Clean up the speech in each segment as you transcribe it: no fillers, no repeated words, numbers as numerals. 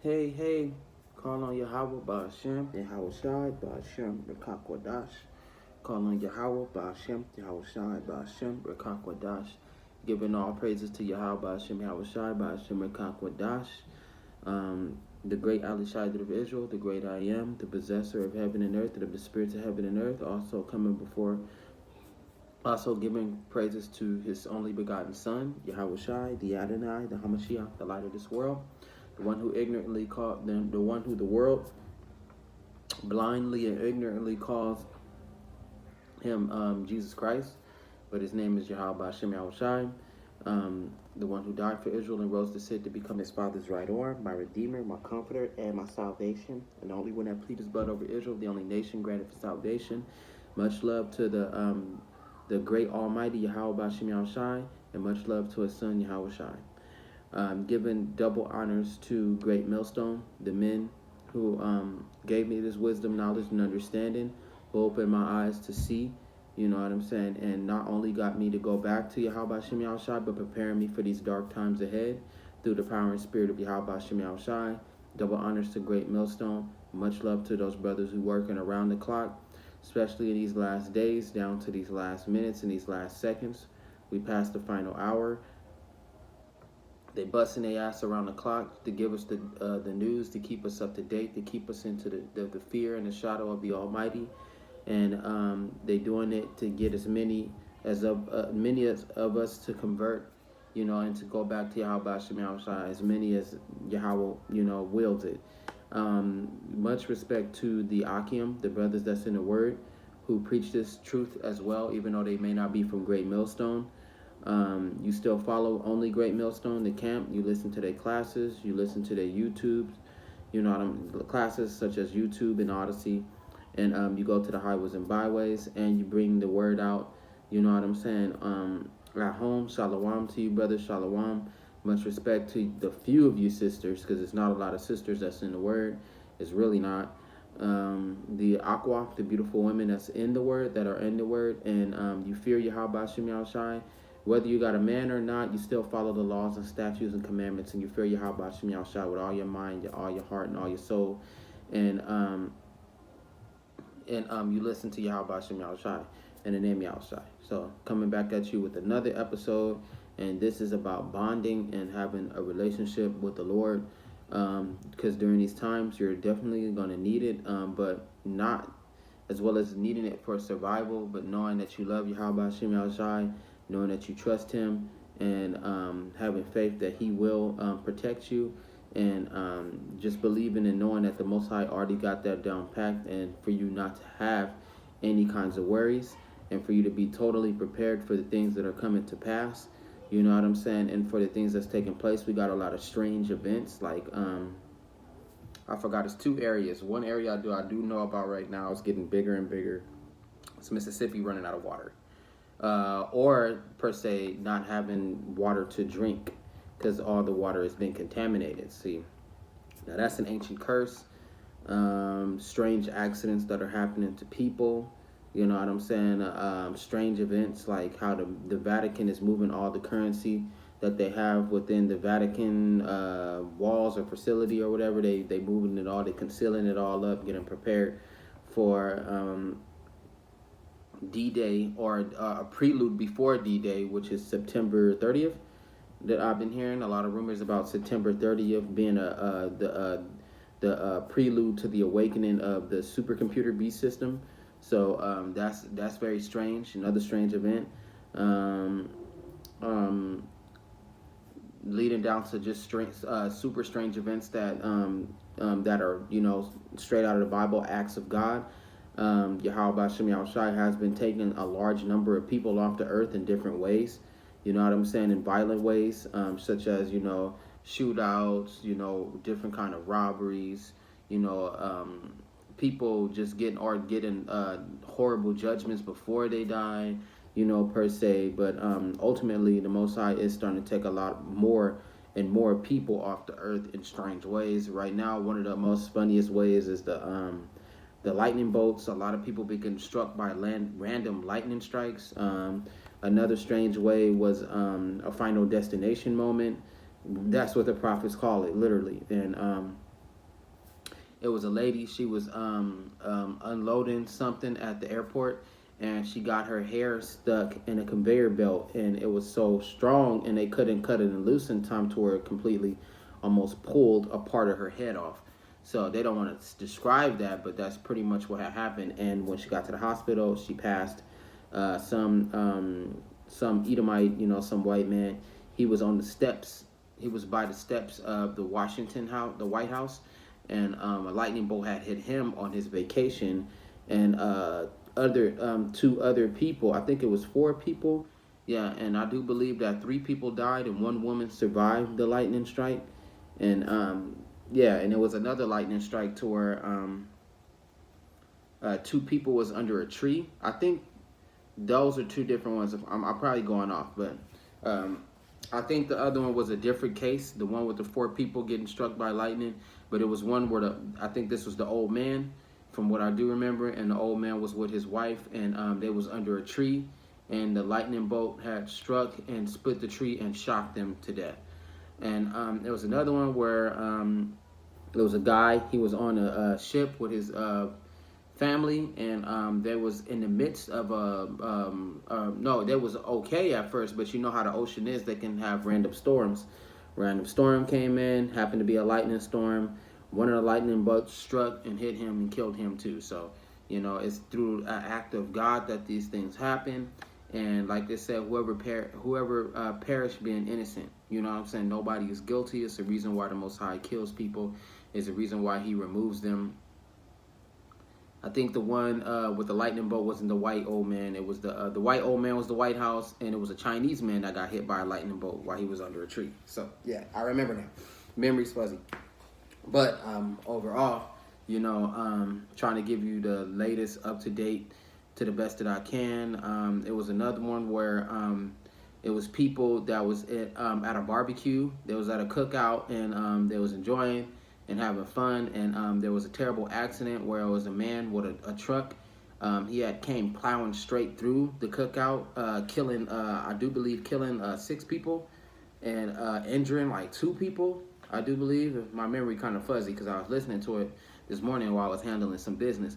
Hey, call on Yahweh Ba'Shem, Yahweh Shai, Ba'Shem, Rekakwadash. Call on Yahweh Ba'Shem, Yahweh Shai, Ba'Shem, Rekakwadash. Giving all praises to Yahweh Ba'Shem, Yahweh Shai, Ba'Shem, Rekakwadash. The great Ali Shaddai of Israel, the great I am, the possessor of heaven and earth, and of the spirits of heaven and earth, also coming before, also giving praises to his only begotten Son, Yahweh Shai, the Adonai, the Hamashiach, the light of this world, the one who ignorantly called them, the one who the world blindly and ignorantly calls him Jesus Christ, but his name is Yahweh Hashem Yahushai, the one who died for Israel and rose to sit to become his father's right arm, my redeemer, my comforter, and my salvation, and the only one that plead his blood over Israel, the only nation granted for salvation. Much love to the great Almighty Yahweh Hashem Yahushai, and much love to his son Yahweh Shai. Giving double honors to Great Millstone, the men who gave me this wisdom, knowledge, and understanding, who opened my eyes to see, you know what I'm saying, and not only got me to go back to Yahweh Hashem Yahushai, but preparing me for these dark times ahead through the power and spirit of Yahweh Hashem Yahushai. Double honors to Great Millstone. Much love to those brothers who working around the clock, especially in these last days, down to these last minutes and these last seconds. We passed the final hour. They busting their ass around the clock to give us the news, to keep us up to date, to keep us into the fear and the shadow of the Almighty, and they doing it to get as many of us to convert, you know, and to go back to Yahweh Hashem Yahushua, as many as Yahweh, you know, wills it. Much respect to the Akim, the brothers that's in the Word, who preach this truth as well, even though they may not be from Great Millstone. You still follow only Great Millstone, the camp. You listen to their classes. You listen to their YouTubes. You know, classes such as YouTube and Odyssey. And you go to the highways and byways, and you bring the word out. You know what I'm saying? At home, shalom to you, brothers, shalom. Much respect to the few of you sisters, because it's not a lot of sisters that's in the word. It's really not. The Aqua, the beautiful women that's in the word, that are in the word, and you fear Yahweh Hashem Yahushai. Whether you got a man or not, you still follow the laws and statutes and commandments, and you fear Yahweh Hashem Yahushai with all your mind, all your heart, and all your soul, and you listen to Yahweh Hashem Yahushai in the name Yahushai. So coming back at you with another episode, and this is about bonding and having a relationship with the Lord, because during these times you're definitely going to need it, but not as well as needing it for survival, but knowing that you love Yahweh Hashem Yahushai, knowing that you trust him, and having faith that he will protect you, and just believing and knowing that the Most High already got that down packed, and for you not to have any kinds of worries, and for you to be totally prepared for the things that are coming to pass, you know what I'm saying, and for the things that's taking place. We got a lot of strange events, like I forgot, it's two areas. One area I do know about right now is getting bigger and bigger. It's Mississippi running out of water. Or per se not having water to drink because all the water has been contaminated. See, now that's an ancient curse. Strange accidents that are happening to people, you know what I'm saying? Strange events like how the Vatican is moving all the currency that they have within the Vatican walls or facility or whatever. They moving it all, they concealing it all up, getting prepared for D-Day, or a prelude before D-Day, which is September 30th. That I've been hearing a lot of rumors about September 30th being the prelude to the awakening of the supercomputer beast system. So that's very strange. Another strange event, leading down to just strange, super strange events that that are, you know, straight out of the Bible, acts of God. Yahweh Hashem Yahushai has been taking a large number of people off the earth in different ways. You know what I'm saying? In violent ways, such as, you know, shootouts, you know, different kind of robberies, you know, people just getting horrible judgments before they die, you know, per se. But ultimately, the Most High is starting to take a lot more and more people off the earth in strange ways. Right now, one of the most funniest ways is the lightning bolts. A lot of people being struck by random lightning strikes. Another strange way was a final destination moment. That's what the prophets call it, literally. And It was a lady. She was unloading something at the airport, and she got her hair stuck in a conveyor belt, and it was so strong, and they couldn't cut it and loose in time to where it completely almost pulled a part of her head off. So they don't want to describe that, but that's pretty much what had happened. And when she got to the hospital, she passed. Some Edomite, some white man. He was on the steps. He was by the steps of the Washington House, the White House, and a lightning bolt had hit him on his vacation, and two other people. I think it was 4 people. Yeah, and I do believe that 3 people died and 1 woman survived the lightning strike, and yeah, and it was another lightning strike to where 2 people was under a tree. I think those are 2 different ones. I'm probably going off, but I think the other one was a different case. The one with the 4 people getting struck by lightning, but it was one where I think this was the old man, from what I do remember, and the old man was with his wife, and they was under a tree, and the lightning bolt had struck and split the tree and shocked them to death. And there was another one where there was a guy. He was on a ship with his family, and they was in the midst of no, they was okay at first, but you know how the ocean is, they can have random storms. Random storm came in, happened to be a lightning storm. One of the lightning bolts struck and hit him and killed him too. So, it's through an act of God that these things happen. And like they said, whoever perished being innocent, you know what I'm saying? Nobody is guilty. It's the reason why the Most High kills people. It's the reason why he removes them. I think the one with the lightning bolt wasn't the white old man. It was the white old man was the White House, and it was a Chinese man that got hit by a lightning bolt while he was under a tree. So yeah, I remember that. Memory's fuzzy, but overall, trying to give you the latest, up to date, to the best that I can. It was another one where it was people that was at a barbecue. They was at a cookout, and they was enjoying and having fun, and there was a terrible accident where it was a man with a truck. He had came plowing straight through the cookout, killing, I do believe, killing 6 people, and injuring like 2 people, I do believe. My memory kind of fuzzy because I was listening to it this morning while I was handling some business.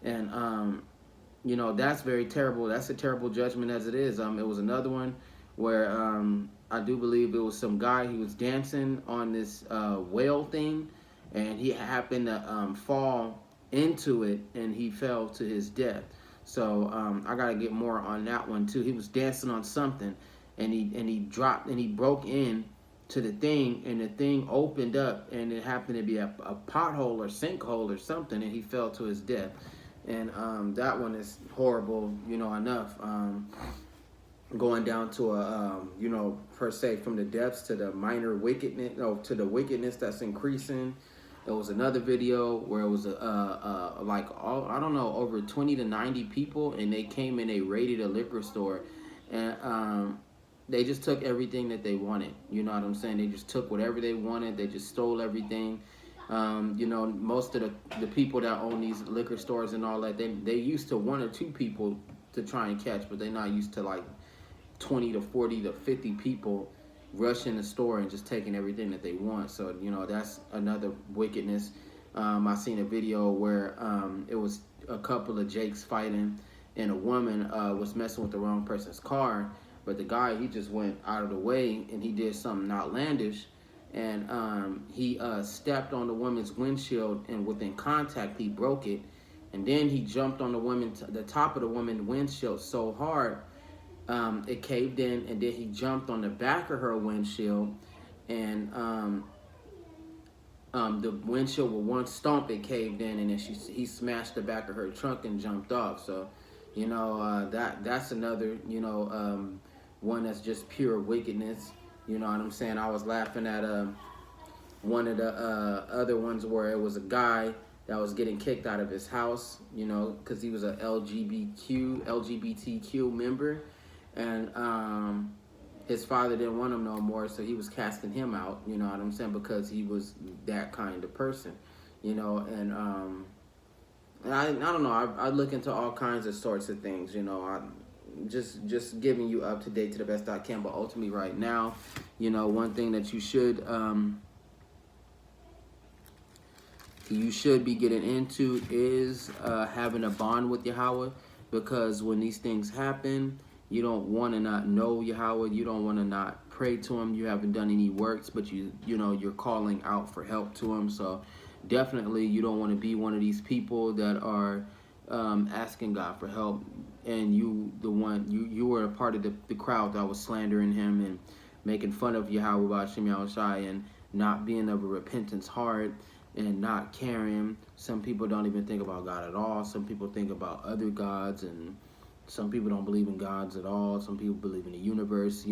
And, that's very terrible. That's a terrible judgment as it is. It was another one where I do believe it was some guy, he was dancing on this whale thing, and he happened to fall into it, and he fell to his death. So I gotta get more on that one too. He was dancing on something, and he dropped, and he broke in to the thing, and the thing opened up, and it happened to be a pothole or sinkhole or something, and he fell to his death. And that one is horrible, enough. Going down to a, per se, from the depths to the minor wickedness, to the wickedness that's increasing. There was another video where it was I don't know, over 20 to 90 people, and they came and they raided a liquor store, and they just took everything that they wanted. You know what I'm saying? They just took whatever they wanted. They just stole everything. Most of the people that own these liquor stores and all that, they used to 1 or 2 people to try and catch, but they're not used to like 20 to 40 to 50 people rushing the store and just taking everything that they want. So, that's another wickedness. I seen a video where it was a couple of Jakes fighting, and a woman was messing with the wrong person's car, but the guy, he just went out of the way, and he did something outlandish, and he stepped on the woman's windshield, and within contact, he broke it, and then he jumped on the top of the woman's windshield so hard, it caved in, and then he jumped on the back of her windshield, and the windshield with one stomp, it caved in, and then he smashed the back of her trunk and jumped off. So, that's another, one that's just pure wickedness. You know what I'm saying? I was laughing at one of the other ones where it was a guy that was getting kicked out of his house, because he was a LGBTQ member. And his father didn't want him no more, so he was casting him out, you know what I'm saying, because he was that kind of person, and I don't know, I look into all kinds of sorts of things, I just giving you up to date to the best I can. But ultimately right now, one thing that you should you should be getting into is having a bond with Yahweh, because when these things happen, you don't want to not know Yahweh. You don't want to not pray to him. You haven't done any works, but you're calling out for help to him. So definitely you don't want to be one of these people that are asking God for help, and you were a part of the crowd that was slandering him and making fun of Yahweh Ba'ashem Yahushai and not being of a repentance heart and not caring. Some people don't even think about God at all. Some people think about other gods, and some people don't believe in gods at all. Some people believe in the universe,